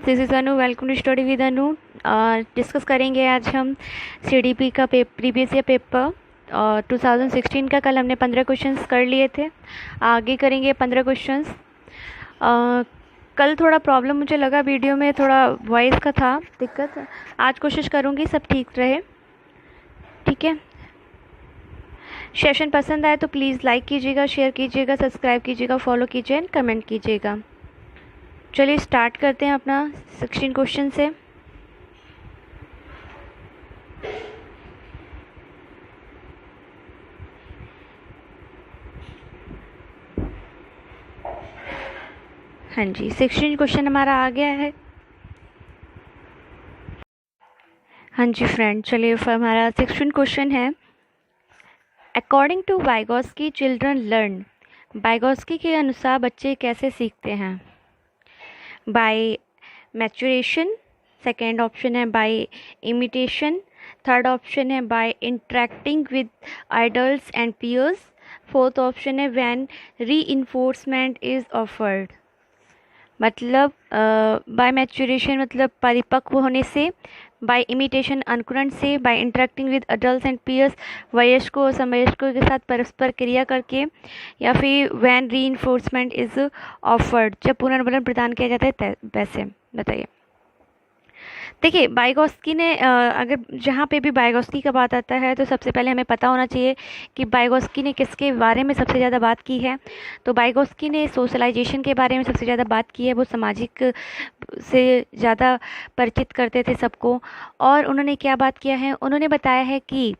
Friends, this is Anu. Welcome to study with Anu. Discuss करेंगे आज हम सीडीपी का प्रीवियस ईयर पेपर 2016 का। कल हमने 15 क्वेश्चंस कर लिए थे, आगे करेंगे 15 क्वेश्चंस। कल थोड़ा प्रॉब्लम मुझे लगा, वीडियो में थोड़ा वॉइस का था दिक्कत। आज कोशिश करूँगी सब ठीक रहे, ठीक है। सेशन पसंद आए तो प्लीज़ लाइक कीजिएगा, शेयर कीजिएगा, सब्सक्राइब कीजिएगा, फॉलो कीजिए एंड कमेंट कीजिएगा। चलिए स्टार्ट करते हैं अपना 16 क्वेश्चन से। हाँ जी, 16 क्वेश्चन हमारा आ गया है। हाँ जी फ्रेंड, चलिए हमारा 16 क्वेश्चन है। According to Vygotsky children learn. Vygotsky के अनुसार बच्चे कैसे सीखते हैं? बाय मैचुरेशन, सेकेंड ऑप्शन है बाय इमिटेशन, थर्ड ऑप्शन है by interacting with idols and peers, fourth option है व्हेन रीइंफोर्समेंट इज ऑफर्ड। मतलब बाय मैचुरेशन मतलब परिपक्व होने से, बाय इमिटेशन अनुकरण से, by interacting with adult and peers वयस्कों और समवयस्कों के साथ परस्पर क्रिया करके, या फिर व्हेन रीइंफोर्समेंट इज ऑफर्ड जब पुनर्बलन प्रदान किया जाता है वैसे। बताइए। देखिए, वाइगोस्की ने अगर जहाँ पे भी वाइगोस्की का बात आता है तो सबसे पहले हमें पता होना चाहिए कि वाइगोस्की ने किसके बारे में सबसे ज़्यादा बात की है। तो वाइगोस्की ने सोशलाइजेशन के बारे में सबसे ज़्यादा बात की है। वो सामाजिक से ज़्यादा परिचित करते थे सबको। और उन्होंने क्या बात किया है, उन्होंने बताया है कि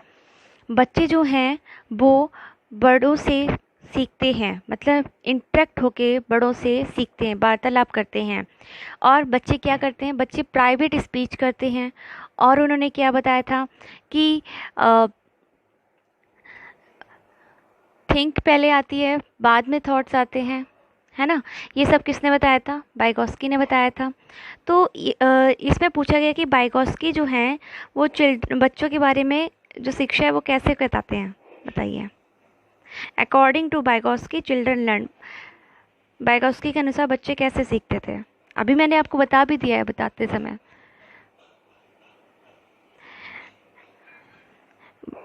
बच्चे जो हैं वो बड़ों से सीखते हैं, मतलब इंटरेक्ट होके बड़ों से सीखते हैं, वार्तालाप करते हैं। और बच्चे क्या करते हैं, बच्चे प्राइवेट स्पीच करते हैं। और उन्होंने क्या बताया था कि थिंक पहले आती है, बाद में थॉट्स आते हैं, है ना। ये सब किसने बताया था? वाइगोस्की ने बताया था। तो इसमें पूछा गया कि वाइगोस्की जो हैं वो बच्चों के बारे में जो शिक्षा है वो कैसे बताते हैं। बताइए। According to Vygotsky children learn. Vygotsky के अनुसार बच्चे कैसे सीखते थे? अभी मैंने आपको बता भी दिया है बताते समय।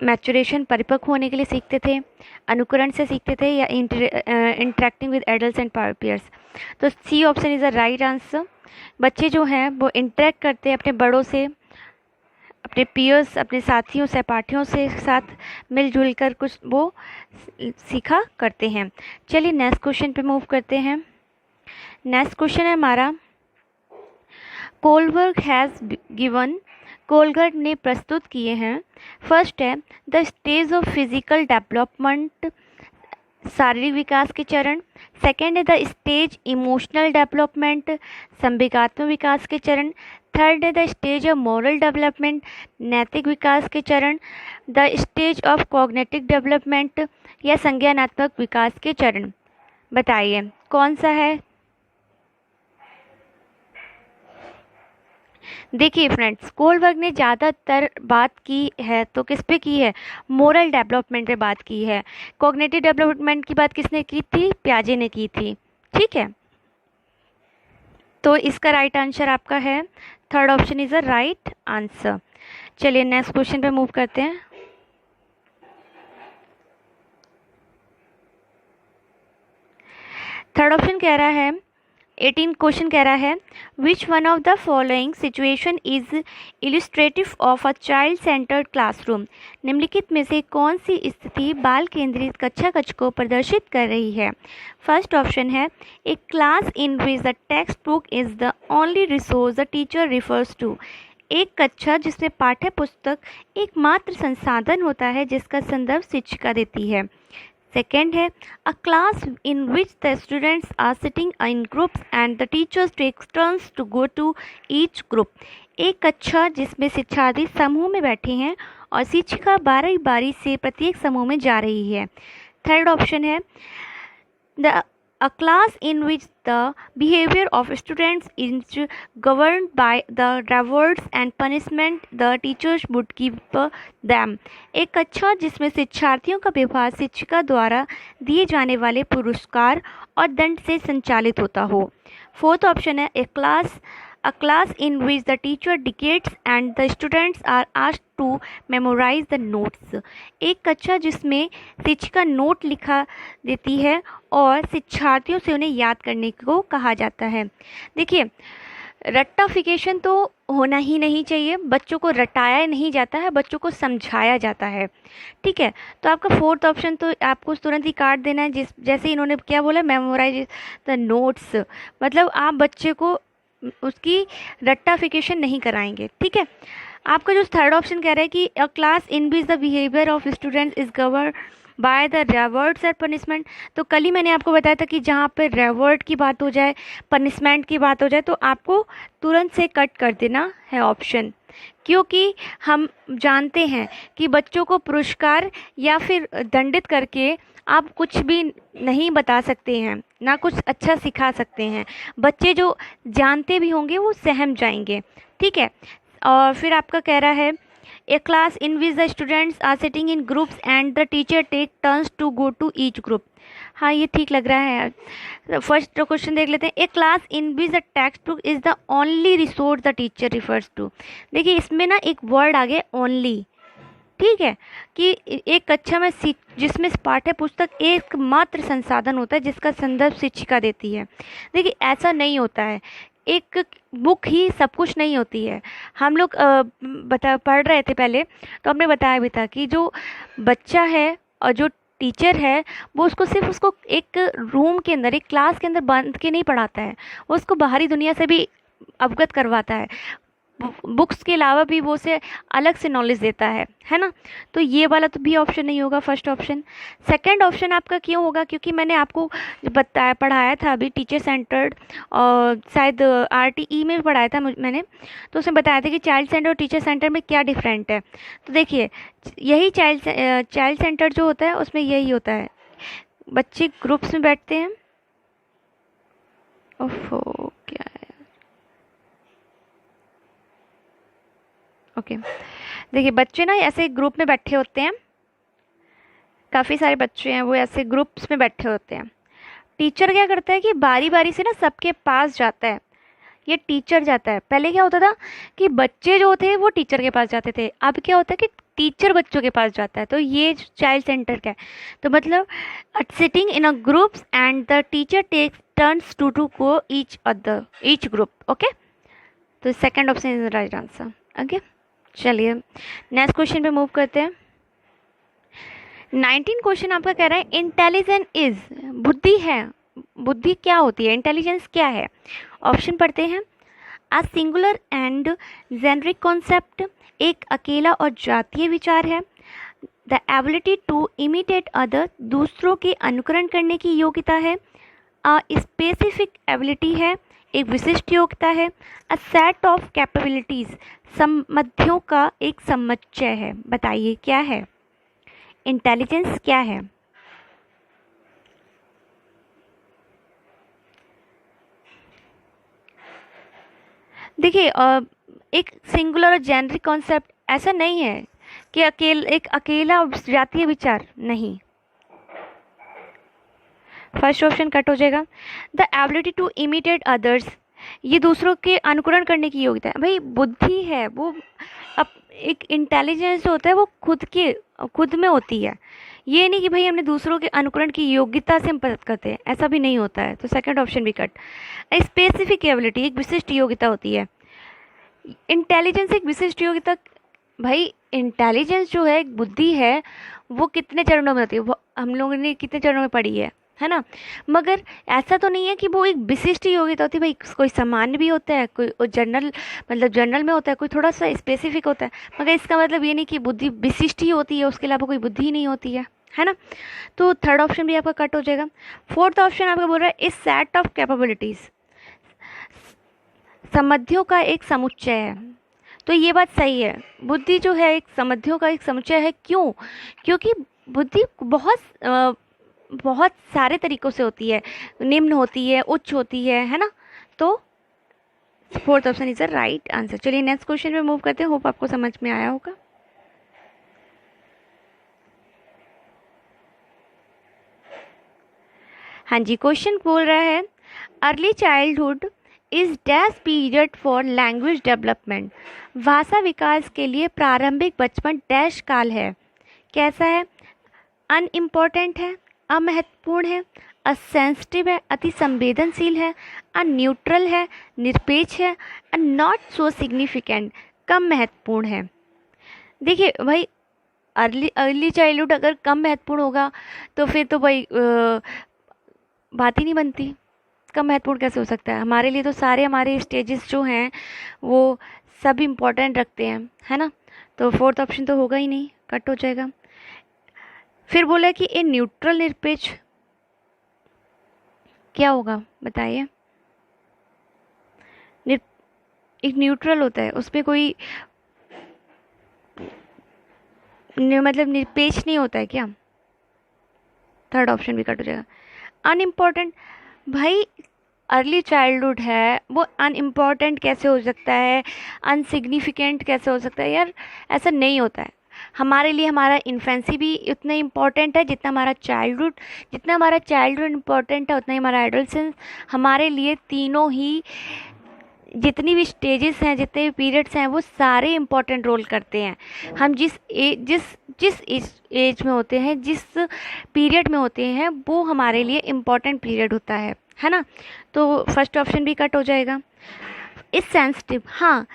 मैचुरेशन परिपक्व होने के लिए सीखते थे, अनुकरण से सीखते थे, या interacting with adults and peers. तो C option is the right answer. बच्चे जो हैं वो इंटरेक्ट करते हैं अपने बड़ों से, अपने पीयर्स, अपने साथियों सहपाठियों से साथ मिलजुल कर कुछ वो सीखा करते हैं। चलिए नेक्स्ट क्वेश्चन पे मूव करते हैं। नेक्स्ट क्वेश्चन है हमारा, कोलबर्ग हैज़ गिवन। कोलबर्ग ने प्रस्तुत किए हैं। फर्स्ट है the stage of physical development, शारीरिक विकास के चरण। सेकेंड है द स्टेज इमोशनल डेवलपमेंट, संवेगात्मक विकास के चरण। थर्ड है the stage of moral development, नैतिक विकास के चरण। The stage of cognitive development, या संज्ञानात्मक विकास के चरण। बताइए कौन सा है। देखिए फ्रेंड्स, कोलबर्ग ने ज़्यादातर बात की है तो किस पे की है? मोरल डेवलपमेंट पे बात की है। कॉग्निटिव डेवलपमेंट की बात किसने की थी? पियाजे ने की थी, ठीक है। तो इसका राइट आंसर आपका है third option is a right answer. चलिए नेक्स्ट क्वेश्चन पे मूव करते हैं। थर्ड ऑप्शन कह रहा है, 18 क्वेश्चन कह रहा है, which one of the following situation is illustrative of a child centred classroom. निम्नलिखित में से कौन सी स्थिति बाल केंद्रित कक्षा कक्ष को प्रदर्शित कर रही है? फर्स्ट ऑप्शन है, a class in which the textbook is the only resource the teacher refers to. एक कक्षा जिसमें पाठ्य पुस्तक एकमात्र संसाधन होता है जिसका संदर्भ शिक्षिका देती है। सेकेंड है, a class in which the students are sitting in groups and the teachers takes turns to go to each group. एक कक्षा जिसमें शिक्षार्थी समूह में बैठे हैं और शिक्षिका बारी बारी से प्रत्येक समूह में जा रही है। थर्ड ऑप्शन है, the a class in which the behavior of students is governed by the rewards and punishment the teachers would give them। एक कक्षा जिसमें शिक्षार्थियों का व्यवहार शिक्षिका द्वारा दिए जाने वाले पुरस्कार और दंड से संचालित होता हो। फोर्थ ऑप्शन है, a class a class in which the teacher dictates and the students are asked to memorize the notes। एक कक्षा जिसमें शिक्षिका नोट लिखा देती है और शिक्षार्थियों से उन्हें याद करने को कहा जाता है। देखिए, रट्टाफिकेशन तो होना ही नहीं चाहिए, बच्चों को रटाया नहीं जाता है, बच्चों को समझाया जाता है। ठीक है, तो आपका फोर्थ ऑप्शन तो आपको तुरंत ही काट देना है। जैसे इन्होंने क्या बोला, मेमोराइज द नोट्स, मतलब आप बच्चे को उसकी रट्टाफिकेशन नहीं कराएंगे। ठीक है, आपका जो थर्ड ऑप्शन कह रहा है कि अ class in which the behaviour of students is govern by the rewards और पनिशमेंट। तो कल ही मैंने आपको बताया था कि जहाँ पर रिवॉर्ड की बात हो जाए, पनिशमेंट की बात हो जाए, तो आपको तुरंत से कट कर देना है ऑप्शन, क्योंकि हम जानते हैं कि बच्चों को पुरस्कार या फिर दंडित करके आप कुछ भी नहीं बता सकते हैं, ना कुछ अच्छा सिखा सकते हैं। बच्चे जो जानते भी होंगे वो सहम जाएंगे। ठीक है, और फिर आपका कह रहा है a class in which the students are sitting in groups and the teacher take turns to go to each group. हाँ, ये ठीक लग रहा है। फर्स्ट क्वेश्चन देख लेते हैं। A class in which the textbook is the only resource the teacher refers to. देखिए, इसमें ना एक वर्ड आ गया ओनली। ठीक है, कि एक कक्षा में जिसमें पाठ्य पुस्तक एकमात्र संसाधन होता है जिसका संदर्भ शिक्षिका देती है। देखिए, ऐसा नहीं होता है, एक बुक ही सब कुछ नहीं होती है। हम लोग पढ़ रहे थे पहले, तो हमने बताया भी था कि जो बच्चा है और जो टीचर है वो उसको एक रूम के अंदर, एक क्लास के अंदर बंद के नहीं पढ़ाता है, वो उसको बाहरी दुनिया से भी अवगत करवाता है। बुक्स के अलावा भी वो उसे अलग से नॉलेज देता है ना। तो ये वाला तो भी ऑप्शन नहीं होगा, फर्स्ट ऑप्शन। सेकंड ऑप्शन आपका क्यों होगा, क्योंकि मैंने आपको पढ़ाया था अभी टीचर सेंटर्ड, और शायद RTE में भी पढ़ाया था मैंने, तो उसमें बताया था कि चाइल्ड सेंटर और टीचर सेंटर में क्या डिफरेंट है। तो देखिए, यही चाइल्ड सेंटर जो होता है उसमें यही होता है, बच्चे ग्रुप्स में बैठते हैं। ओफो, क्या है, ओके। देखिए, बच्चे ना ऐसे ग्रुप में बैठे होते हैं, काफ़ी सारे बच्चे हैं वो ऐसे ग्रुप्स में बैठे होते हैं। टीचर क्या करता है कि बारी बारी से ना सबके पास जाता है, ये टीचर जाता है। पहले क्या होता था कि बच्चे जो थे वो टीचर के पास जाते थे, अब क्या होता है कि टीचर बच्चों के पास जाता है। तो ये चाइल्ड सेंटर का है। तो मतलब sitting in a groups and the teacher takes turns to go each group. Okay, तो second option is the right answer. Okay, चलिए नेक्स्ट क्वेश्चन पे मूव करते हैं। 19 क्वेश्चन आपका कह रहा है इंटेलिजेंस इज, बुद्धि है, बुद्धि क्या होती है, इंटेलिजेंस क्या है। ऑप्शन पढ़ते हैं। A singular and generic concept, एक अकेला और जातीय विचार है। The ability to imitate other, दूसरों के अनुकरण करने की योग्यता है। अ स्पेसिफिक एबिलिटी है, एक विशिष्ट योग्यता है। अ सेट ऑफ कैपेबिलिटीज, सम्मतियों का एक समुच्चय है। बताइए क्या है, इंटेलिजेंस क्या है। देखिए, एक सिंगुलर और जेनरिक कॉन्सेप्ट ऐसा नहीं है कि एक अकेला जातीय विचार नहीं। फर्स्ट ऑप्शन कट हो जाएगा। The ability to imitate others, ये दूसरों के अनुकरण करने की योग्यता है। भाई, बुद्धि है वो, अब एक इंटेलिजेंस जो होता है वो खुद में होती है। ये नहीं कि भाई हमने दूसरों के अनुकरण की योग्यता से हम मदद करते हैं, ऐसा भी नहीं होता है। तो सेकंड ऑप्शन भी कट। स्पेसिफिक एबिलिटी, एक विशिष्ट योग्यता होती है। इंटेलिजेंस एक विशिष्ट योग्यता, भाई इंटेलिजेंस जो है, एक बुद्धि है, वो कितने चरणों में होती है, वो हम लोगों ने कितने चरणों में पढ़ी है ना। मगर ऐसा तो नहीं है कि वो एक विशिष्ट योग्यता होती है। भाई, कोई सामान्य भी होता है, कोई जनरल, मतलब जनरल में होता है, कोई थोड़ा सा स्पेसिफिक होता है। मगर इसका मतलब ये नहीं कि बुद्धि विशिष्ट ही होती है, उसके अलावा कोई बुद्धि ही नहीं होती है ना। तो थर्ड ऑप्शन भी आपका कट हो जाएगा। फोर्थ ऑप्शन आपका बोल रहा है इस सेट ऑफ कैपेबिलिटीज, सम्मतियों का एक समुच्चय है। तो ये बात सही है, बुद्धि जो है एक सम्मतियों का एक समुच्चय है। क्यों? क्योंकि बुद्धि बहुत सारे तरीक़ों से होती है, निम्न होती है, उच्च होती है ना। तो fourth option is the right answer. चलिए नेक्स्ट क्वेश्चन पे मूव करते हैं। होप आपको समझ में आया होगा। हाँ जी, क्वेश्चन बोल रहा है early childhood is dash period for language development. भाषा विकास के लिए प्रारंभिक बचपन डैश काल है। कैसा है? अनइम्पॉर्टेंट है, अमहत्वपूर्ण है, असेंसिटिव है, अति संवेदनशील है, अन्यूट्रल है, निरपेक्ष है, नॉट सो सिग्निफिकेंट, कम महत्वपूर्ण है। देखिए भाई, अर्ली चाइल्डहुड अगर कम महत्वपूर्ण होगा तो फिर तो भाई बात ही नहीं बनती। कम महत्वपूर्ण कैसे हो सकता है? हमारे लिए तो सारे हमारे स्टेजेस जो हैं वो सब इम्पोर्टेंट रखते हैं, है ना। तो फोर्थ ऑप्शन तो होगा ही नहीं, कट हो जाएगा। फिर बोला कि ए न्यूट्रल, निरपेक्ष, क्या होगा बताइए? एक न्यूट्रल होता है, उसमें कोई मतलब निरपेक्ष नहीं होता है क्या? थर्ड ऑप्शन भी कट हो जाएगा। अनइम्पॉर्टेंट, भाई अर्ली चाइल्डहुड है वो अनइम्पॉर्टेंट कैसे हो सकता है? अनसिग्निफिकेंट कैसे हो सकता है? यार ऐसा नहीं होता है। हमारे लिए हमारा इन्फेंसी भी उतना इम्पॉर्टेंट है जितना हमारा चाइल्डहुड। जितना हमारा चाइल्डहुड इम्पॉर्टेंट है उतना ही हमारा एडोलसेंस। हमारे लिए तीनों ही जितनी भी स्टेजेस हैं, जितने भी पीरियड्स हैं, वो सारे इम्पॉर्टेंट रोल करते हैं। हम जिस एज में होते हैं, जिस पीरियड में होते हैं, वो हमारे लिए इम्पॉर्टेंट पीरियड होता है ना। तो फर्स्ट ऑप्शन भी कट हो जाएगा। इस सेंसिटिव, हाँ,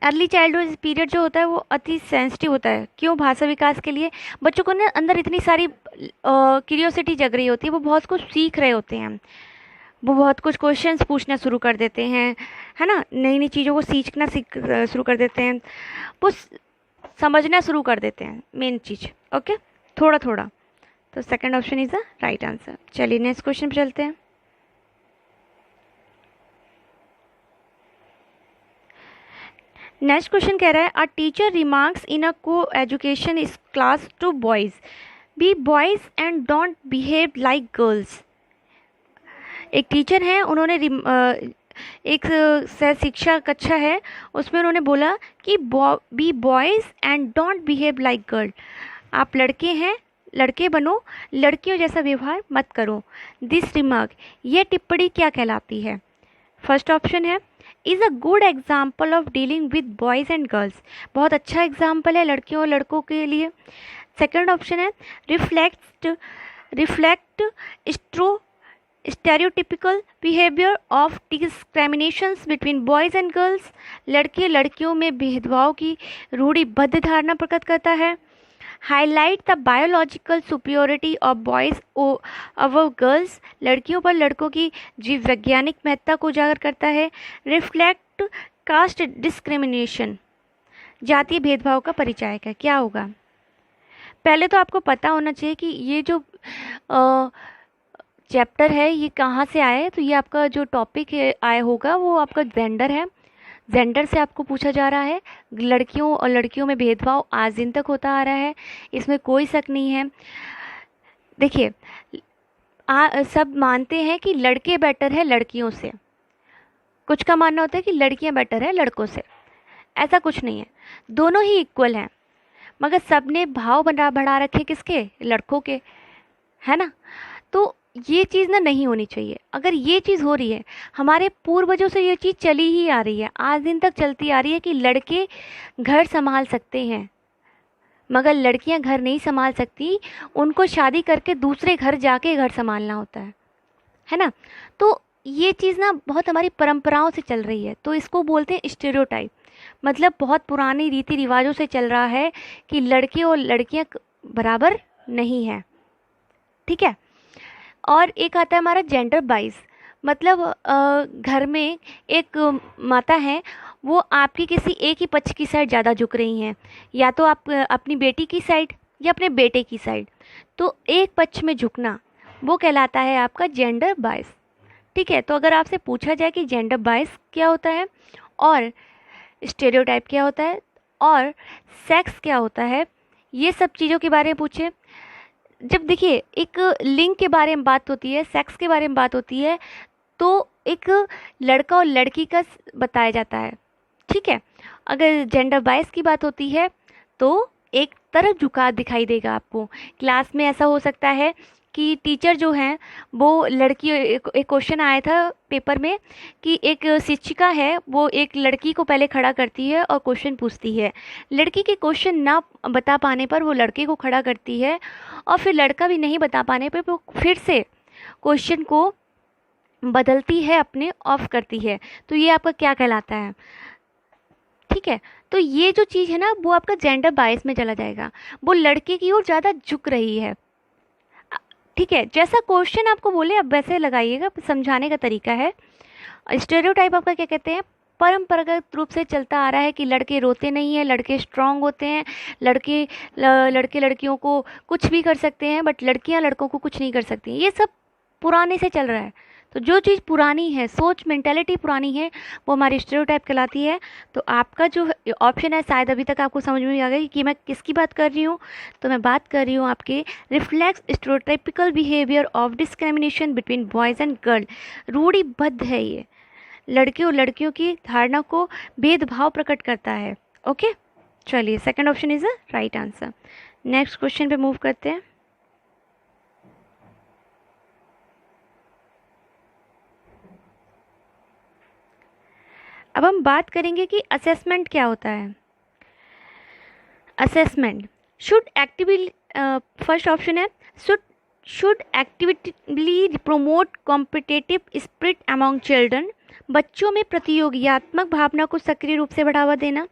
अर्ली चाइल्डहुड पीरियड जो होता है वो अति सेंसिटिव होता है। क्यों? भाषा विकास के लिए बच्चों को ना अंदर इतनी सारी क्यूरियोसिटी जग रही होती है, वो बहुत कुछ सीख रहे होते हैं, वो बहुत कुछ क्वेश्चंस पूछना शुरू कर देते हैं, है ना। नई नई चीज़ों को सीखना शुरू कर देते हैं, वो समझना शुरू कर देते हैं, मेन चीज़। ओके, थोड़ा थोड़ा। तो second option is the right answer. चलिए नेक्स्ट क्वेश्चन पे चलते हैं। नेक्स्ट क्वेश्चन कह रहा है, a teacher remarks in a coeducation इस class to boys, be boys and don't behave like girls. एक टीचर हैं, उन्होंने एक शिक्षा कक्षा है, उसमें उन्होंने बोला कि be boys and don't behave like girl. आप लड़के हैं, लड़के बनो, लड़कियों जैसा व्यवहार मत करो। दिस रिमार्क, ये टिप्पणी क्या कहलाती है? फर्स्ट ऑप्शन है, is a good example of dealing with boys and girls, बहुत अच्छा एग्जाम्पल है लड़कियों और लड़कों के लिए। सेकंड ऑप्शन है, reflect stereotypical behaviour of discriminations between boys and girls, लड़के लड़कियों में भेदभाव की रूढ़िबद्ध धारणा प्रकट करता है। Highlight the biological superiority of boys over girls, लड़कियों पर लड़कों की जीव वैज्ञानिक महत्ता को उजागर करता है। रिफ्लेक्ट कास्ट डिस्क्रिमिनेशन, जातीय भेदभाव का परिचायक है। क्या होगा? पहले तो आपको पता होना चाहिए कि ये जो चैप्टर है ये कहाँ से आया है। तो ये आपका जो टॉपिक है आया होगा वो आपका जेंडर है। जेंडर से आपको पूछा जा रहा है। लड़कियों और लड़कियों में भेदभाव आज दिन तक होता आ रहा है, इसमें कोई शक नहीं है। देखिए, सब मानते हैं कि लड़के बेटर है लड़कियों से, कुछ का मानना होता है कि लड़कियां बेटर है लड़कों से। ऐसा कुछ नहीं है, दोनों ही इक्वल हैं, मगर सबने भाव बढ़ा रखे किसके? लड़कों के, है ना। तो ये चीज़ ना नहीं होनी चाहिए। अगर ये चीज़ हो रही है, हमारे पूर्वजों से ये चीज़ चली ही आ रही है, आज दिन तक चलती आ रही है कि लड़के घर संभाल सकते हैं मगर लड़कियां घर नहीं संभाल सकती, उनको शादी करके दूसरे घर जाके घर संभालना होता है ना। तो ये चीज़ ना बहुत हमारी परंपराओं से चल रही है, तो इसको बोलते हैं स्टेरियोटाइप। मतलब बहुत पुरानी रीति रिवाजों से चल रहा है कि लड़के और लड़कियां बराबर नहीं है, ठीक है। और एक आता है हमारा जेंडर बाइस, मतलब घर में एक माता है, वो आपकी किसी एक ही पक्ष की साइड ज़्यादा झुक रही हैं, या तो आप अपनी बेटी की साइड या अपने बेटे की साइड। तो एक पक्ष में झुकना वो कहलाता है आपका जेंडर बाइस, ठीक है। तो अगर आपसे पूछा जाए कि जेंडर बाइस क्या होता है और स्टेरियोटाइप क्या होता है और सेक्स क्या होता है, ये सब चीज़ों के बारे में पूछे, जब देखिए एक लिंग के बारे में बात होती है, सेक्स के बारे में बात होती है, तो एक लड़का और लड़की का बताया जाता है, ठीक है। अगर जेंडर बाइस की बात होती है तो एक तरफ झुकाव दिखाई देगा आपको। क्लास में ऐसा हो सकता है कि टीचर जो हैं वो लड़की, एक क्वेश्चन आया था पेपर में कि एक शिक्षिका है वो एक लड़की को पहले खड़ा करती है और क्वेश्चन पूछती है। लड़की के क्वेश्चन ना बता पाने पर वो लड़के को खड़ा करती है और फिर लड़का भी नहीं बता पाने पर वो फिर से क्वेश्चन को बदलती है, अपने ऑफ करती है। तो ये आपका क्या कहलाता है? ठीक है, तो ये जो चीज़ है ना वो आपका जेंडर बायस में चला जाएगा, वो लड़के की ओर ज़्यादा झुक रही है। ठीक है, जैसा क्वेश्चन आपको बोले आप वैसे लगाइएगा, समझाने का तरीका है। स्टेरियोटाइप आपका क्या कहते हैं? परंपरागत रूप से चलता आ रहा है कि लड़के रोते नहीं हैं, लड़के स्ट्रांग होते हैं, लड़के लड़कियों को कुछ भी कर सकते हैं, बट लड़कियां लड़कों को कुछ नहीं कर सकती। ये सब पुराने से चल रहा है। तो जो चीज़ पुरानी है, सोच मेंटेलिटी पुरानी है, वो हमारी स्टेरियोटाइप कहलाती है। तो आपका जो ऑप्शन है, शायद अभी तक आपको समझ में आ गया कि मैं किसकी बात कर रही हूँ। तो मैं बात कर रही हूँ आपके reflects stereotypical behaviour of discrimination between boys and girl. रूढ़िबद्ध है ये, लड़के और लड़कियों की धारणा को भेदभाव प्रकट करता है। ओके, चलिए second option is a right answer. Next question पे मूव करते हैं। अब हम बात करेंगे कि असेसमेंट क्या होता है। Assessment should actively, first option है should actively promote competitive spirit among children, बच्चों में प्रतियोगितात्मक भावना को सक्रिय रूप से बढ़ावा देना।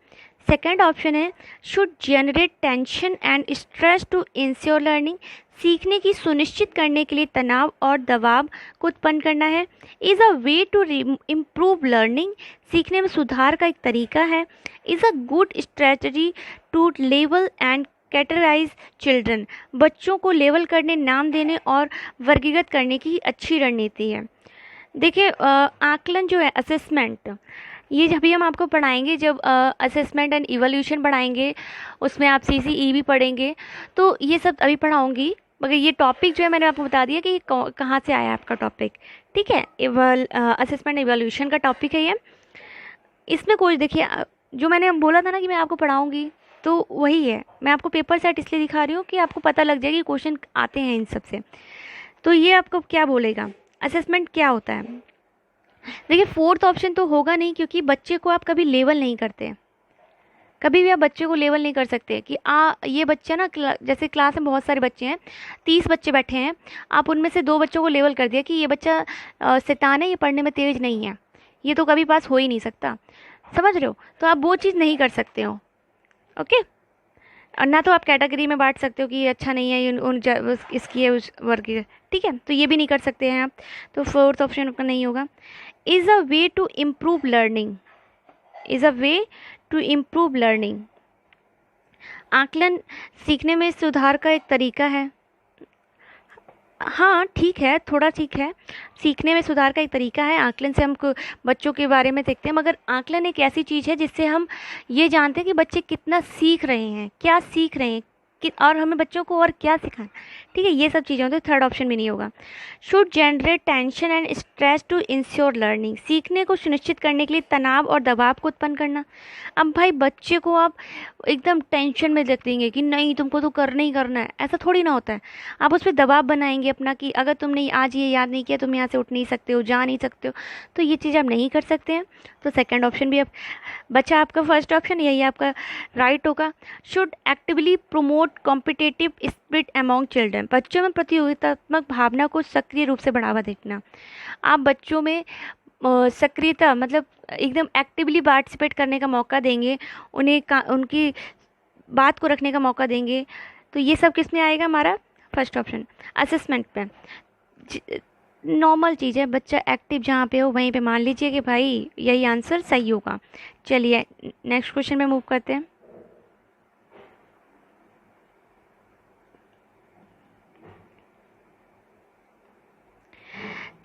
सेकंड ऑप्शन है should generate tension and stress to ensure learning, सीखने की सुनिश्चित करने के लिए तनाव और दबाव को उत्पन्न करना है। Is a way to improve learning, सीखने में सुधार का एक तरीका है। Is a good strategy to level and categorize children, बच्चों को लेवल करने, नाम देने और वर्गीकृत करने की अच्छी रणनीति है। देखिए आकलन जो है, असेसमेंट, ये जब भी हम आपको पढ़ाएंगे, जब असेसमेंट एंड इवोल्यूशन पढ़ाएंगे, उसमें आप CCE भी पढ़ेंगे, तो ये सब अभी पढ़ाऊँगी। मगर ये टॉपिक जो है मैंने आपको बता दिया कि ये कहाँ से आया आपका टॉपिक। ठीक है, असेसमेंट इवोल्यूशन का टॉपिक है ये। इसमें कोई, देखिए जो मैंने बोला था ना कि मैं आपको पढ़ाऊँगी, तो वही है। मैं आपको पेपर सेट इसलिए दिखा रही हूँ कि आपको पता लग जाए कि क्वेश्चन आते हैं इन सब से। तो ये आपको क्या बोलेगा, असेसमेंट क्या होता है। देखिए फोर्थ ऑप्शन तो होगा नहीं, क्योंकि बच्चे को आप कभी लेवल नहीं करते, कभी भी आप बच्चे को लेवल नहीं कर सकते कि ये बच्चा ना, जैसे क्लास में बहुत सारे बच्चे हैं, 30 बच्चे बैठे हैं, आप उनमें से 2 बच्चों को लेवल कर दिया कि ये बच्चा शैतान है, ये पढ़ने में तेज नहीं है, ये तो कभी पास हो ही नहीं सकता। समझ रहे हो? तो आप वो चीज़ नहीं कर सकते हो। ओके, और ना तो आप कैटेगरी में बांट सकते हो कि ये अच्छा नहीं है, ये इसकी है उस वर्ग की। ठीक है, तो ये भी नहीं कर सकते हैं आप। तो फोर्थ ऑप्शन आपका नहीं होगा। Is a way to improve learning, is a way to improve learning, आकलन सीखने में सुधार का एक तरीका है। हाँ ठीक है, थोड़ा ठीक है, सीखने में सुधार का एक तरीका है। आकलन से हम बच्चों के बारे में देखते हैं, मगर आकलन एक ऐसी चीज़ है जिससे हम ये जानते हैं कि बच्चे कितना सीख रहे हैं, क्या सीख रहे हैं, और हमें बच्चों को और क्या सिखाना। ठीक है, ये सब चीज़ें होती है। थर्ड ऑप्शन भी नहीं होगा। Should generate tension and stress to ensure learning, सीखने को सुनिश्चित करने के लिए तनाव और दबाव को उत्पन्न करना। अब भाई बच्चे को आप एकदम टेंशन में देख देंगे कि नहीं तुमको तो करना ही करना है, ऐसा थोड़ी ना होता है। आप उस पर दबाव बनाएंगे अपना कि अगर तुमने आज ये याद नहीं किया तुम यहाँ से उठ नहीं सकते हो, जा नहीं सकते हो। तो ये चीज़ आप नहीं कर सकते हैं। तो सेकेंड ऑप्शन भी अब बचा आपका फर्स्ट ऑप्शन, यही आपका राइट होगा। Should actively promote competitive spirit among children, बच्चों में प्रतियोगितात्मक भावना को सक्रिय रूप से बढ़ावा देना। आप बच्चों में सक्रियता, मतलब एकदम एक्टिवली पार्टिसिपेट करने का मौका देंगे, उनकी बात को रखने का मौका देंगे। तो ये सब किस में आएगा हमारा फर्स्ट ऑप्शन, असेसमेंट पे। नॉर्मल चीज़ है, बच्चा एक्टिव जहाँ पे हो वहीं पे मान लीजिए कि भाई यही आंसर सही होगा। चलिए नेक्स्ट क्वेश्चन में मूव करते हैं।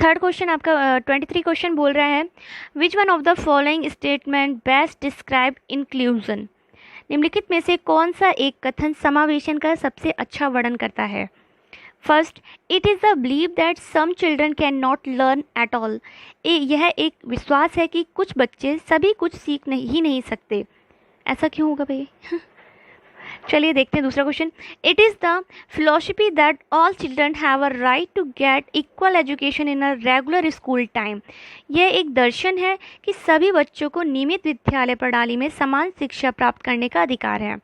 थर्ड क्वेश्चन आपका 23 क्वेश्चन बोल रहा है, which one of the following statement best describe inclusion, निम्नलिखित में से कौन सा एक कथन समावेशन का सबसे अच्छा वर्णन करता है। First, it is the believe that some children can not learn at all, यह एक विश्वास है कि कुछ बच्चे सभी कुछ सीख नहीं सकते। ऐसा क्यों होगा भाई चलिए देखते हैं दूसरा question. It is the philosophy that all children have a right to get equal education in a regular school time. यह एक दर्शन है कि सभी बच्चों को नियमित विद्यालय प्रणाली में समान शिक्षा प्राप्त करने का अधिकार है।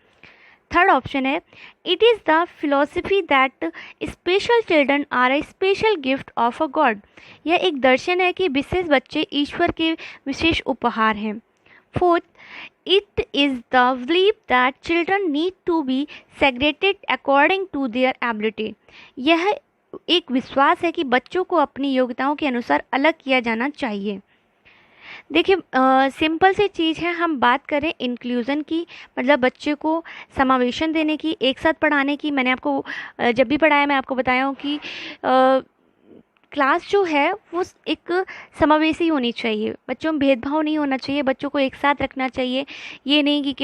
थर्ड ऑप्शन है, it is the philosophy that special children are a special gift of a god. यह एक दर्शन है कि विशेष बच्चे ईश्वर के विशेष उपहार हैं। Fourth, it is the belief that children need to be segregated according to their ability। यह एक विश्वास है कि बच्चों को अपनी योग्यताओं के अनुसार अलग किया जाना चाहिए। देखिए सिंपल सी चीज़ है, हम बात करें इंक्लूज़न की, मतलब बच्चे को समावेशन देने की, एक साथ पढ़ाने की। मैंने आपको जब भी पढ़ाया मैं आपको बताया हूँ कि क्लास जो है वो एक समावेशी होनी चाहिए, बच्चों में भेदभाव नहीं होना चाहिए, बच्चों को एक साथ रखना चाहिए। ये नहीं कि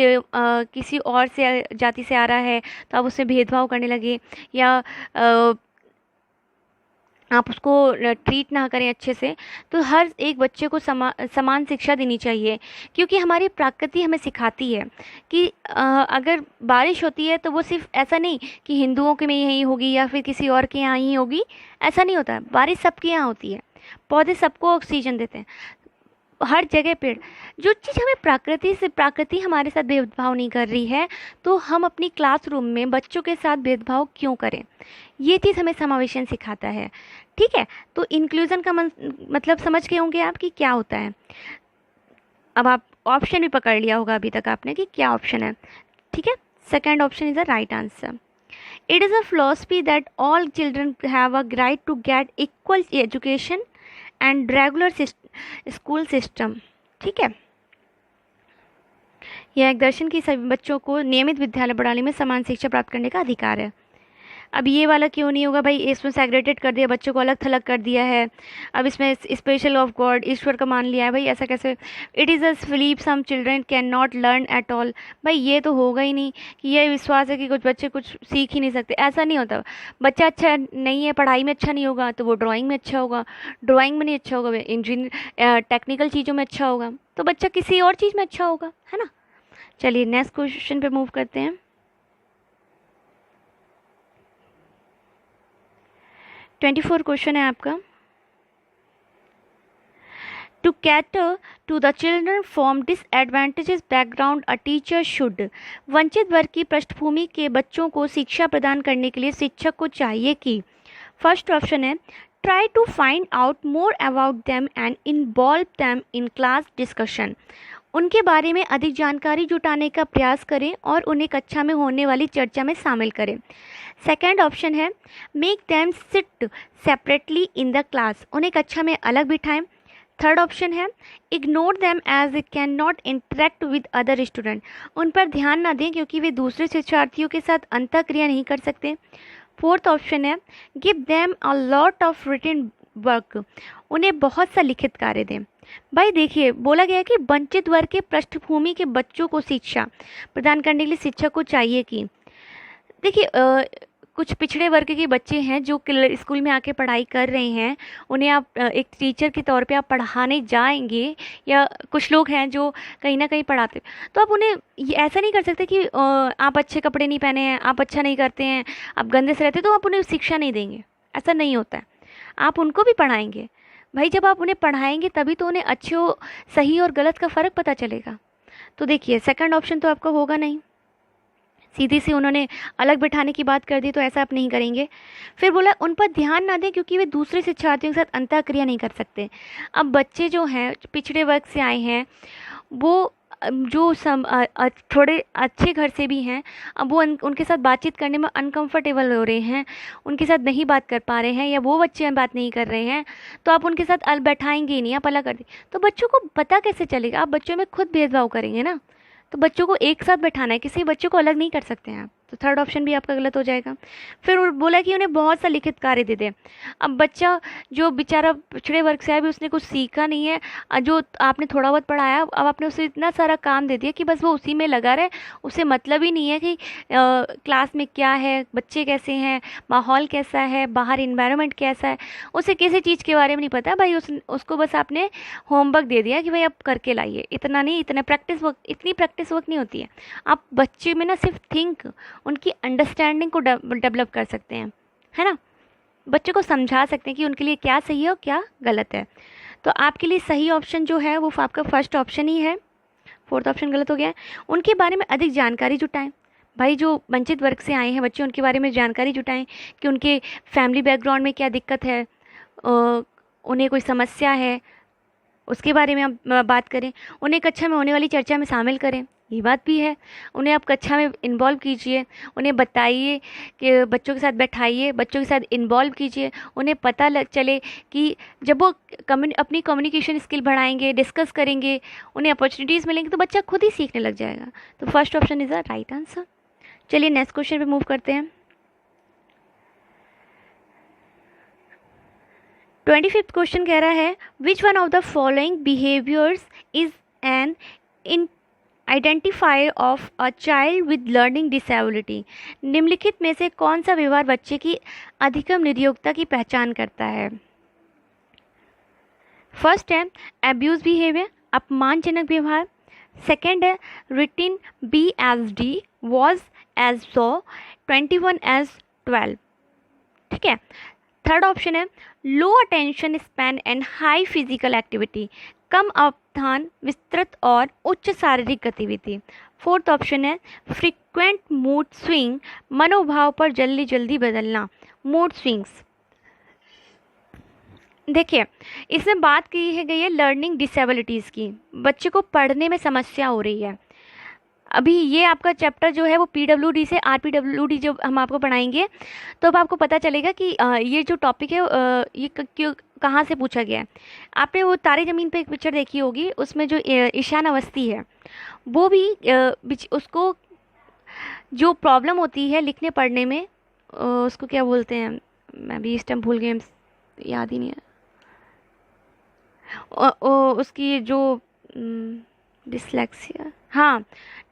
किसी और से जाति से आ रहा है तो आप उससे भेदभाव करने लगे, या आप उसको ट्रीट ना करें अच्छे से। तो हर एक बच्चे को समान शिक्षा देनी चाहिए, क्योंकि हमारी प्रकृति हमें सिखाती है कि अगर बारिश होती है तो वो सिर्फ ऐसा नहीं कि हिंदुओं के में यहीं होगी या फिर किसी और के यहाँ ही होगी, ऐसा नहीं होता। बारिश सबके यहाँ होती है, पौधे सबको ऑक्सीजन देते हैं, हर जगह पेड़। जो चीज़ हमें प्रकृति हमारे साथ भेदभाव नहीं कर रही है, तो हम अपनी क्लासरूम में बच्चों के साथ भेदभाव क्यों करें? ये चीज़ हमें समावेशन सिखाता है। ठीक है, तो इंक्लूज़न का मतलब समझ गए होंगे आप कि क्या होता है। अब आप ऑप्शन भी पकड़ लिया होगा अभी तक आपने कि क्या ऑप्शन है। ठीक है, second option is the right answer. It is a philosophy that all children have a right to get equal education and regular school system. ठीक है, यह एक दर्शन की सभी बच्चों को नियमित विद्यालय प्रणाली में समान शिक्षा प्राप्त करने का अधिकार है। अब ये वाला क्यों नहीं होगा भाई, इसमें सेग्रेटेड कर दिया, बच्चों को अलग थलग कर दिया है, अब इसमें स्पेशल ऑफ गॉड ईश्वर का मान लिया है, भाई ऐसा कैसे? It is a belief some children can not learn at all. भाई ये तो होगा ही नहीं कि ये विश्वास है कि कुछ बच्चे कुछ सीख ही नहीं सकते, ऐसा नहीं होता। बच्चा अच्छा नहीं है, पढ़ाई में अच्छा नहीं होगा तो वो ड्राइंग में अच्छा होगा, ड्राइंग में नहीं अच्छा होगा इंजीनियर टेक्निकल चीज़ों में अच्छा होगा, तो बच्चा किसी और चीज़ में अच्छा होगा, है ना। चलिए नेक्स्ट क्वेश्चन पे मूव करते हैं। 24 क्वेश्चन है आपका। To cater to the children from disadvantages background a teacher should. वंचित वर्ग की पृष्ठभूमि के बच्चों को शिक्षा प्रदान करने के लिए शिक्षक को चाहिए कि, फर्स्ट ऑप्शन है, try to find out more about them and involve them in class discussion. उनके बारे में अधिक जानकारी जुटाने का प्रयास करें और उन्हें कक्षा में होने वाली चर्चा में शामिल करें। सेकेंड ऑप्शन है, make them sit separately in the class. उन्हें कक्षा में अलग बिठाएं। थर्ड ऑप्शन है, ignore them as it can not interact with other student. उन पर ध्यान ना दें क्योंकि वे दूसरे शिक्षार्थियों के साथ अंतःक्रिया नहीं कर सकते। फोर्थ ऑप्शन है, give them a lot of written work. उन्हें बहुत सा लिखित कार्य दें। भाई देखिए, बोला गया है कि वंचित वर्ग के पृष्ठभूमि के बच्चों को शिक्षा प्रदान करने के लिए शिक्षक को चाहिए कि, देखिए कुछ पिछड़े वर्ग के बच्चे हैं जो स्कूल में आके पढ़ाई कर रहे हैं, उन्हें आप एक टीचर के तौर पे आप पढ़ाने जाएंगे, या कुछ लोग हैं जो कहीं ना कहीं पढ़ाते, तो आप उन्हें ऐसा नहीं कर सकते कि आप अच्छे कपड़े नहीं पहने हैं, आप अच्छा नहीं करते हैं, आप गंदे से रहते, तो आप उन्हें शिक्षा नहीं देंगे। ऐसा नहीं होता है, आप उनको भी पढ़ाएंगे। भाई जब आप उन्हें पढ़ाएंगे तभी तो उन्हें अच्छे सही और गलत का फ़र्क पता चलेगा। तो देखिए सेकंड ऑप्शन तो आपका होगा नहीं, सीधी सी उन्होंने अलग बिठाने की बात कर दी, तो ऐसा आप नहीं करेंगे। फिर बोला उन पर ध्यान ना दें क्योंकि वे दूसरे शिक्षार्थियों के साथ अंतःक्रिया नहीं कर सकते। अब बच्चे जो हैं पिछड़े वर्ग से आए हैं, वो जो थोड़े अच्छे घर से भी हैं, अब वो उनके साथ बातचीत करने में अनकंफर्टेबल हो रहे हैं, उनके साथ नहीं बात कर पा रहे हैं, या वो बच्चे बात नहीं कर रहे हैं, तो आप उनके साथ बैठाएंगे ही नहीं, आप अलग कर दें, तो बच्चों को पता कैसे चलेगा? आप बच्चों में खुद भेदभाव करेंगे ना। तो बच्चों को एक साथ बैठाना है, किसी बच्चों को अलग नहीं कर सकते हैं आप। तो थर्ड ऑप्शन भी आपका गलत हो जाएगा। फिर बोला कि उन्हें बहुत सा लिखित कार्य दे दें। अब बच्चा जो बेचारा पिछड़े वर्ग से आया भी, उसने कुछ सीखा नहीं है, जो आपने थोड़ा बहुत पढ़ाया, अब आपने उसे इतना सारा काम दे दिया कि बस वो उसी में लगा रहे। उसे मतलब ही नहीं है कि क्लास में क्या है, बच्चे कैसे हैं, माहौल कैसा है, बाहर इन्वायरमेंट कैसा है, उसे किसी चीज़ के बारे में नहीं पता भाई। उसको बस आपने होमवर्क दे दिया कि भाई आप करके लाइए, इतना नहीं, इतना प्रैक्टिस वर्क, इतनी प्रैक्टिस वर्क नहीं होती है। आप बच्चे में ना सिर्फ थिंक, उनकी अंडरस्टैंडिंग को डेवलप कर सकते हैं, है ना। बच्चे को समझा सकते हैं कि उनके लिए क्या सही है और क्या गलत है। तो आपके लिए सही ऑप्शन जो है वो आपका फर्स्ट ऑप्शन ही है, फोर्थ ऑप्शन गलत हो गया है। उनके बारे में अधिक जानकारी जुटाएं। भाई जो वंचित वर्ग से आए हैं बच्चे, उनके बारे में जानकारी जुटाएं कि उनके फैमिली बैकग्राउंड में क्या दिक्कत है, उन्हें कोई समस्या है, उसके बारे में हम बात करें। उन्हें कक्षा में होने वाली चर्चा में शामिल करें, ये बात भी है। उन्हें आप कक्षा में इन्वॉल्व कीजिए, उन्हें बताइए कि बच्चों के साथ बैठाइए, बच्चों के साथ इन्वॉल्व कीजिए। उन्हें पता लग चले कि जब वो अपनी कम्युनिकेशन स्किल बढ़ाएंगे, डिस्कस करेंगे, उन्हें अपॉर्चुनिटीज़ मिलेंगी, तो बच्चा खुद ही सीखने लग जाएगा। तो first option is the right answer. चलिए नेक्स्ट क्वेश्चन पे मूव करते हैं। 25th क्वेश्चन कह रहा है, which one of the following behaviours is an in identifier of a child with learning disability. निम्नलिखित में से कौन सा व्यवहार बच्चे की अधिकतम निरयोग्यता की पहचान करता है। फर्स्ट है एब्यूज बिहेवियर, अपमानजनक व्यवहार। सेकेंड है writing B as D, was as saw, 21 as 12। ठीक है। थर्ड ऑप्शन है low attention span and high physical activity, कम अवधान, विस्तृत और उच्च शारीरिक गतिविधि। फोर्थ ऑप्शन है फ्रीक्वेंट मूड स्विंग, मनोभाव पर जल्दी जल्दी बदलना, मूड स्विंग्स। देखिए इसमें बात की है गई है लर्निंग डिसेबिलिटीज़ की, बच्चे को पढ़ने में समस्या हो रही है। अभी ये आपका चैप्टर जो है वो पीडब्ल्यूडी से आरपीडब्ल्यूडी जो हम आपको पढ़ाएंगे, तो अब आपको पता चलेगा कि ये जो टॉपिक है ये क्यों कहाँ से पूछा गया है। आपने वो तारे ज़मीन पे एक पिक्चर देखी होगी, उसमें जो ईशान अवस्थी है वो भी उसको जो प्रॉब्लम होती है लिखने पढ़ने में, उसको क्या बोलते हैं, मैं भी इस टाइम भूल गई, याद ही नहीं है। उसकी जो डिसलेक्सिया, हाँ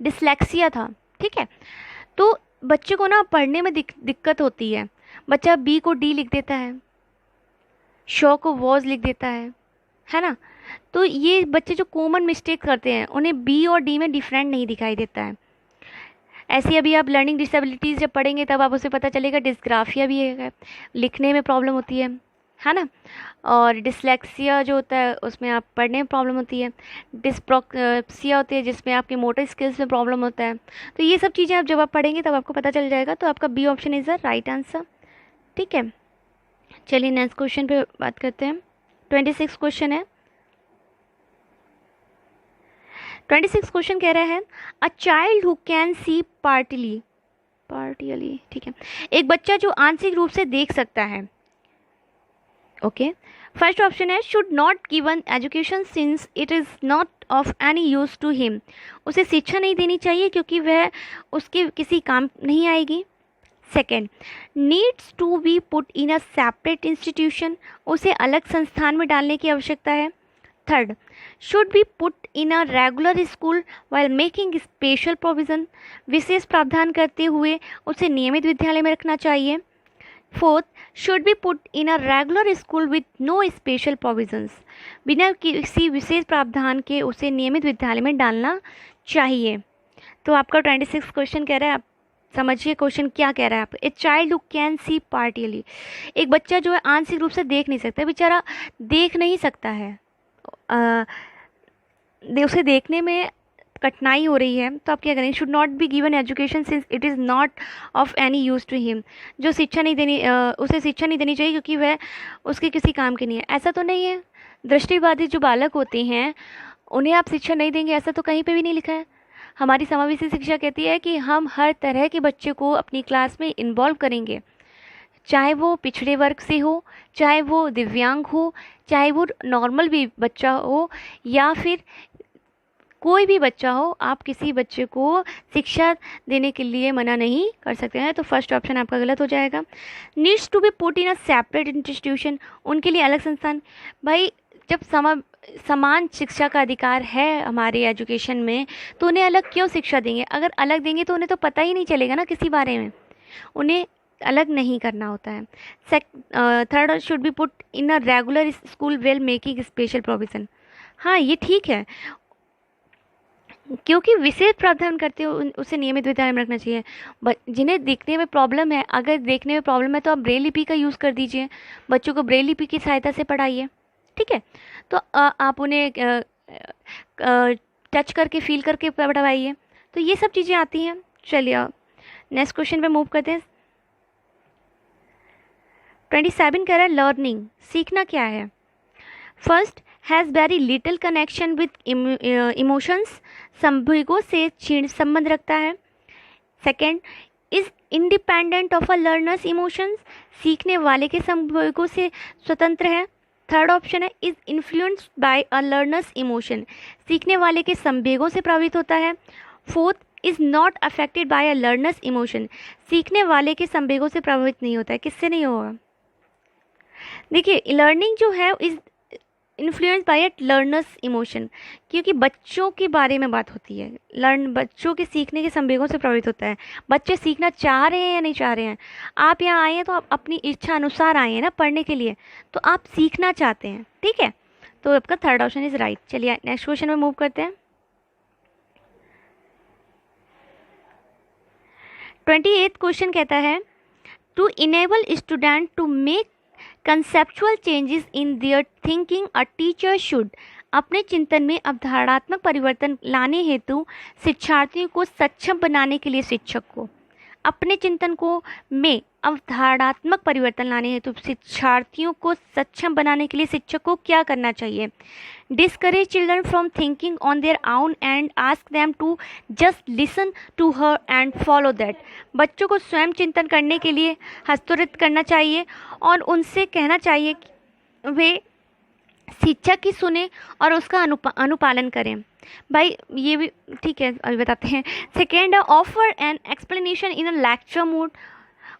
डिसलेक्सिया था। ठीक है। तो बच्चे को ना पढ़ने में दिक्कत होती है, बच्चा बी को डी लिख देता है, शो को वॉज लिख देता है ना। तो ये बच्चे जो कॉमन मिस्टेक करते हैं उन्हें बी और डी में डिफरेंट नहीं दिखाई देता है। ऐसे अभी आप लर्निंग डिसेबिलिटीज़ जब पढ़ेंगे तब आप उसे पता चलेगा डिस्ग्राफिया भी है, लिखने में प्रॉब्लम होती है ना। और डिसलेक्सिया जो होता है उसमें आप पढ़ने में प्रॉब्लम होती है, डिस्प्रॉक्सिया होती है जिसमें आपके मोटर स्किल्स में प्रॉब्लम होता है। तो ये सब चीज़ें आप जब आप पढ़ेंगे तब आपको पता चल जाएगा। तो आपका B option is the right answer. ठीक है। चलिए नेक्स्ट क्वेश्चन पे बात करते हैं। 26 क्वेश्चन है। 26 क्वेश्चन कह रहा है a child who can see partially, ठीक है, एक बच्चा जो आंशिक रूप से देख सकता है। ओके। फर्स्ट ऑप्शन है should not given education since it is not of any use to him, उसे शिक्षा नहीं देनी चाहिए क्योंकि वह उसके किसी काम नहीं आएगी। Second, needs to be put in a separate institution, उसे अलग संस्थान में डालने की आवश्यकता है। Third, should be put in a regular school while making special provision, विशेष प्रावधान करते हुए उसे नियमित विद्यालय में रखना चाहिए। Fourth, should be put in a regular school with no special provisions, बिना किसी विशेष प्रावधान के उसे नियमित विद्यालय में डालना चाहिए। तो आपका 26 क्वेश्चन कह रहा है, आप समझिए क्वेश्चन क्या कह रहा है। आप a child who can see partially, एक बच्चा जो है आंशिक रूप से देख नहीं सकता, बेचारा देख नहीं सकता है, उसे देखने में कठिनाई हो रही है, तो आप क्या करें, should not be given education since it is not of any use to him, जो शिक्षा नहीं देनी, उसे शिक्षा नहीं देनी चाहिए क्योंकि वह उसके किसी काम की नहीं है। ऐसा तो नहीं है, दृष्टिबाधित जो बालक होते हैं उन्हें आप शिक्षा नहीं देंगे, ऐसा तो कहीं पे भी नहीं लिखा है। हमारी समावेशी शिक्षा कहती है कि हम हर तरह के बच्चे को अपनी क्लास में इन्वॉल्व करेंगे, चाहे वो पिछड़े वर्ग से हो, चाहे वो दिव्यांग हो, चाहे वो नॉर्मल भी बच्चा हो, या फिर कोई भी बच्चा हो, आप किसी बच्चे को शिक्षा देने के लिए मना नहीं कर सकते हैं। तो फर्स्ट ऑप्शन आपका गलत हो जाएगा। Needs to be put in a separate institution, उनके लिए अलग संस्थान। भाई जब समान शिक्षा का अधिकार है हमारे एजुकेशन में, तो उन्हें अलग क्यों शिक्षा देंगे? अगर अलग देंगे तो उन्हें तो पता ही नहीं चलेगा ना किसी बारे में, उन्हें अलग नहीं करना होता है। Third, should be put in a regular school well making special provision. हाँ, ये ठीक है, क्योंकि विशेष प्रावधान करते हो उसे नियमित विद्यालय में रखना चाहिए। जिन्हें देखने में प्रॉब्लम है, अगर देखने में प्रॉब्लम है तो आप ब्रेल लिपि का यूज़ कर दीजिए, बच्चों को ब्रेल लिपि की सहायता से पढ़ाइए, ठीक है। तो आप उन्हें टच करके फील करके पढ़वाइए। तो ये सब चीज़ें आती हैं। चलिए नेक्स्ट क्वेश्चन पे मूव करते हैं। 27 कह रहा है लर्निंग, सीखना क्या है। First, has very little connection with emotions, संवेगों से क्षीण संबंध रखता है। Second, is independent of a learner's emotions, सीखने वाले के संवेगों से स्वतंत्र है। थर्ड ऑप्शन है is influenced by a learner's emotion, सीखने वाले के संवेगों से प्रभावित होता है। Fourth, is not affected by a learner's emotion, सीखने वाले के संवेगों से प्रभावित नहीं होता है। किससे नहीं होगा? देखिए, लर्निंग जो है is influence by A learners emotion, क्योंकि बच्चों के बारे में बात होती है। बच्चों के सीखने के संवेगों से प्रभावित होता है। बच्चे सीखना चाह रहे हैं या नहीं चाह रहे हैं। आप यहाँ आए हैं तो आप अपनी इच्छा अनुसार आए हैं ना पढ़ने के लिए, तो आप सीखना चाहते हैं, ठीक है। तो आपका थर्ड ऑप्शन इज राइट। चलिए नेक्स्ट क्वेश्चन में मूव करते हैं। 28th क्वेश्चन कहता है to enable student to make conceptual changes in their thinking a teacher should, अपने चिंतन में अवधारणात्मक परिवर्तन लाने हेतु शिक्षार्थियों को सक्षम बनाने के लिए शिक्षक को, अपने चिंतन को में अवधारणात्मक परिवर्तन लाने हेतु शिक्षार्थियों को सक्षम बनाने के लिए शिक्षक को क्या करना चाहिए। Discourage children from thinking on their own and ask them to just listen to her and follow that, बच्चों को स्वयं चिंतन करने के लिए हस्तोत्साहित करना चाहिए और उनसे कहना चाहिए कि वे शिक्षक की सुने और उसका अनुपालन करें। भाई ये भी ठीक है, अभी बताते हैं। Second, offer an explanation in a lecture mood,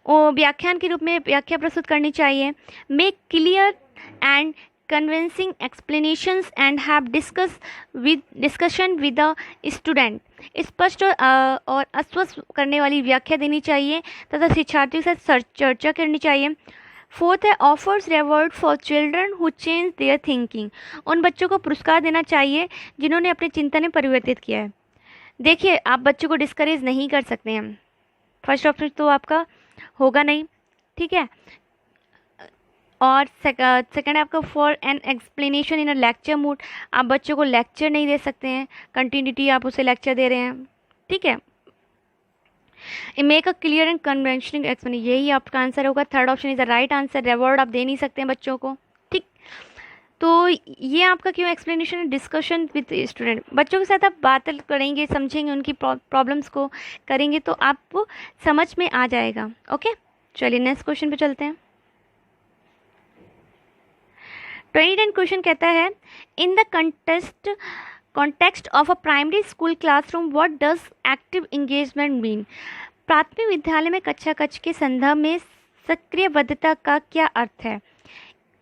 व्याख्यान के रूप में व्याख्या प्रस्तुत करनी चाहिए। Make clear and convincing explanations and have discussion with the student, स्पष्ट और आश्वस्त करने वाली व्याख्या देनी चाहिए तथा शिक्षार्थियों के साथ चर्चा करनी चाहिए। फोर्थ है offers reward for children who change their thinking, उन बच्चों को पुरस्कार देना चाहिए जिन्होंने अपने चिंतन में परिवर्तित किया है। देखिए, आप बच्चों को डिस्करेज नहीं कर सकते हैं, फर्स्ट ऑप्शन तो आपका होगा नहीं, ठीक है। और सेकंड आपका for an explanation in a lecture mood, आप बच्चों को लेक्चर नहीं दे सकते हैं, कंटिन्यूटी आप उसे लेक्चर दे रहे हैं, ठीक है। Make a clear and conventional explanation, यही आपका आंसर होगा। Third option is the right answer. Reward आप दे नहीं सकते हैं बच्चों को, ठीक। तो ये आपका क्यों एक्सप्लेनेशन, डिस्कशन विद स्टूडेंट, बच्चों के साथ आप बात करेंगे, समझेंगे, उनकी प्रॉब्लम्स को करेंगे तो आपको समझ में आ जाएगा। ओके, चलिए नेक्स्ट क्वेश्चन पे चलते हैं। 29 क्वेश्चन कहता है in the context of a primary school classroom what does active engagement mean, प्राथमिक विद्यालय में कक्षा कक्ष के संदर्भ में सक्रियबद्धता का क्या अर्थ है।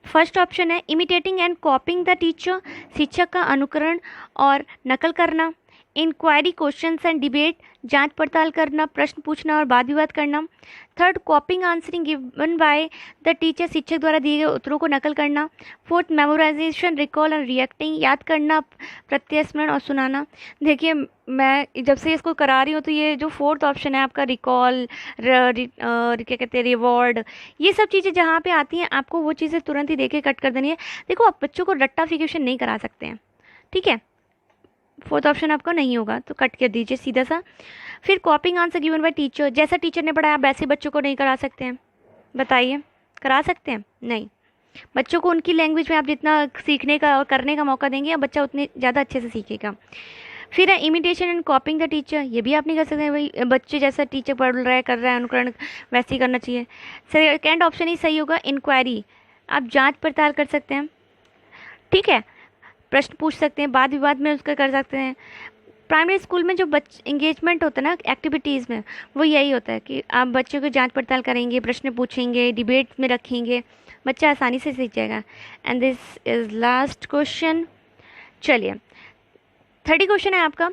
फर्स्ट ऑप्शन है imitating and copying the teacher, शिक्षक का अनुकरण और नकल करना। इंक्वायरी, क्वेश्चंस एंड डिबेट, जांच पड़ताल करना, प्रश्न पूछना और वाद विवाद करना। Third, कॉपिंग answering given by the teacher, शिक्षक द्वारा दिए गए उत्तरों को नकल करना। फोर्थ, मेमोराइजेशन, रिकॉल और रिएक्टिंग, याद करना, प्रत्यस्मरण और सुनाना। देखिए, मैं जब से इसको करा रही हूँ तो ये जो फोर्थ ऑप्शन है आपका रिकॉल, क्या कहते हैं, रिवॉर्ड, ये सब चीज़ें जहाँ पे आती हैं आपको वो चीज़ें तुरंत ही देके कट कर देनी है। देखो, आप बच्चों को रट्टाफिकेशन नहीं करा सकते हैं, ठीक है। फोर्थ ऑप्शन आपका नहीं होगा तो कट कर दीजिए सीधा सा। फिर कॉपिंग आंसर गिवन बाय टीचर, जैसा टीचर ने पढ़ाया वैसे बच्चों को नहीं करा सकते हैं। बताइए, करा सकते हैं? नहीं। बच्चों को उनकी लैंग्वेज में आप जितना सीखने का और करने का मौका देंगे बच्चा उतने ज़्यादा अच्छे से सीखेगा। फिर है imitation and copying the teacher, ये भी आप नहीं कर सकते हैं, भाई बच्चे जैसा टीचर पढ़ रहा है कर रहा है अनुकरण वैसे ही करना चाहिए। सेकेंड ऑप्शन ही सही होगा, इंक्वायरी, आप जाँच पड़ताल कर सकते हैं, ठीक है, प्रश्न पूछ सकते हैं, वाद विवाद में उसका कर सकते हैं, प्राइमरी स्कूल में जो इंगेजमेंट होता है ना एक्टिविटीज़ में, वो यही होता है कि आप बच्चों को जांच पड़ताल करेंगे, प्रश्न पूछेंगे, डिबेट में रखेंगे, बच्चा आसानी से सीख जाएगा। And this is last question. चलिए 30 क्वेश्चन है आपका।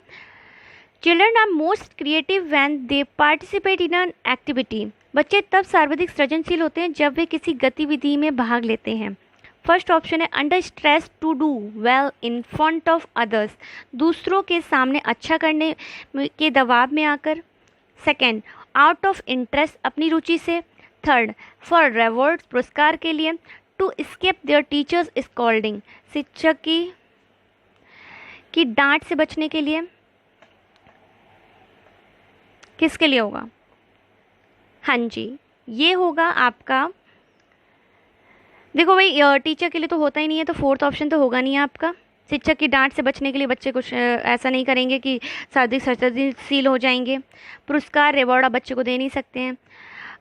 Children are most creative when they participate in an activity. बच्चे तब सर्वाधिक सृजनशील होते हैं जब वे किसी गतिविधि में भाग लेते हैं। फर्स्ट ऑप्शन है under stress to do well in front of others, दूसरों के सामने अच्छा करने के दबाव में आकर। सेकेंड, आउट ऑफ इंटरेस्ट, अपनी रुचि से। थर्ड, फॉर रिवॉर्ड, पुरस्कार के लिए। To escape their teachers scolding, शिक्षक की डांट से बचने के लिए। किसके लिए होगा? हाँ जी, ये होगा आपका, देखो भाई टीचर के लिए तो होता ही नहीं है, तो फोर्थ ऑप्शन तो होगा नहीं है आपका। शिक्षक की डांट से बचने के लिए बच्चे कुछ ऐसा नहीं करेंगे कि सर्वाधिक सृजनशील हो जाएंगे। पुरस्कार रिवॉर्ड आप बच्चे को दे नहीं सकते हैं।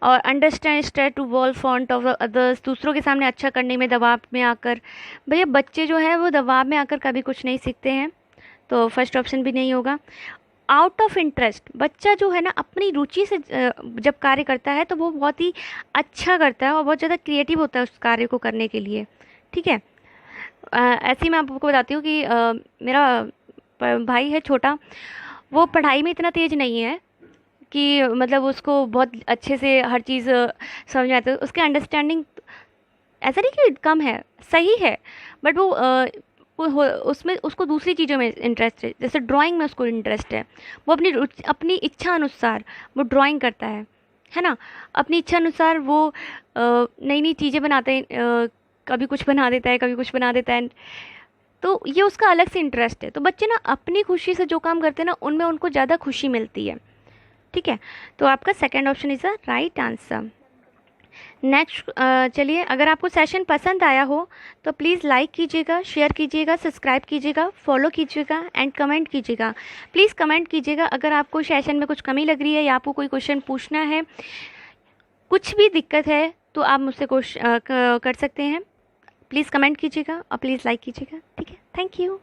और understand stress to well front of others, दूसरों के सामने अच्छा करने में दबाव में आकर। भैया बच्चे जो है वो दबाव में आकर कभी कुछ नहीं सीखते हैं, तो फर्स्ट ऑप्शन भी नहीं होगा। आउट ऑफ इंटरेस्ट, बच्चा जो है ना अपनी रुचि से जब कार्य करता है तो वो बहुत ही अच्छा करता है और बहुत ज़्यादा क्रिएटिव होता है उस कार्य को करने के लिए। ठीक है, ऐसे ही मैं आपको बताती हूँ कि मेरा भाई है छोटा, वो पढ़ाई में इतना तेज़ नहीं है कि मतलब उसको बहुत अच्छे से हर चीज़ समझ में आती है। उसके अंडरस्टैंडिंग ऐसा नहीं कि कम है, सही है, बट उसमें उसको दूसरी चीज़ों में इंटरेस्ट है। जैसे ड्राइंग में उसको इंटरेस्ट है, वो अपनी इच्छा अनुसार वो ड्राइंग करता है ना। अपनी इच्छा अनुसार वो नई नई चीज़ें बनाते हैं, कभी कुछ बना देता है, कभी कुछ बना देता है, तो ये उसका अलग से इंटरेस्ट है। तो बच्चे ना अपनी खुशी से जो काम करते हैं ना उनमें उनको ज़्यादा खुशी मिलती है। ठीक है, तो आपका second option is the right answer. Next, चलिए, अगर आपको सेशन पसंद आया हो तो प्लीज़ लाइक कीजिएगा, शेयर कीजिएगा, सब्सक्राइब कीजिएगा, फॉलो कीजिएगा एंड कमेंट कीजिएगा। प्लीज़ कमेंट कीजिएगा अगर आपको सेशन में कुछ कमी लग रही है या आपको कोई क्वेश्चन पूछना है, कुछ भी दिक्कत है तो आप मुझसे कर सकते हैं। प्लीज़ कमेंट कीजिएगा और प्लीज़ लाइक कीजिएगा। ठीक है, थैंक यू।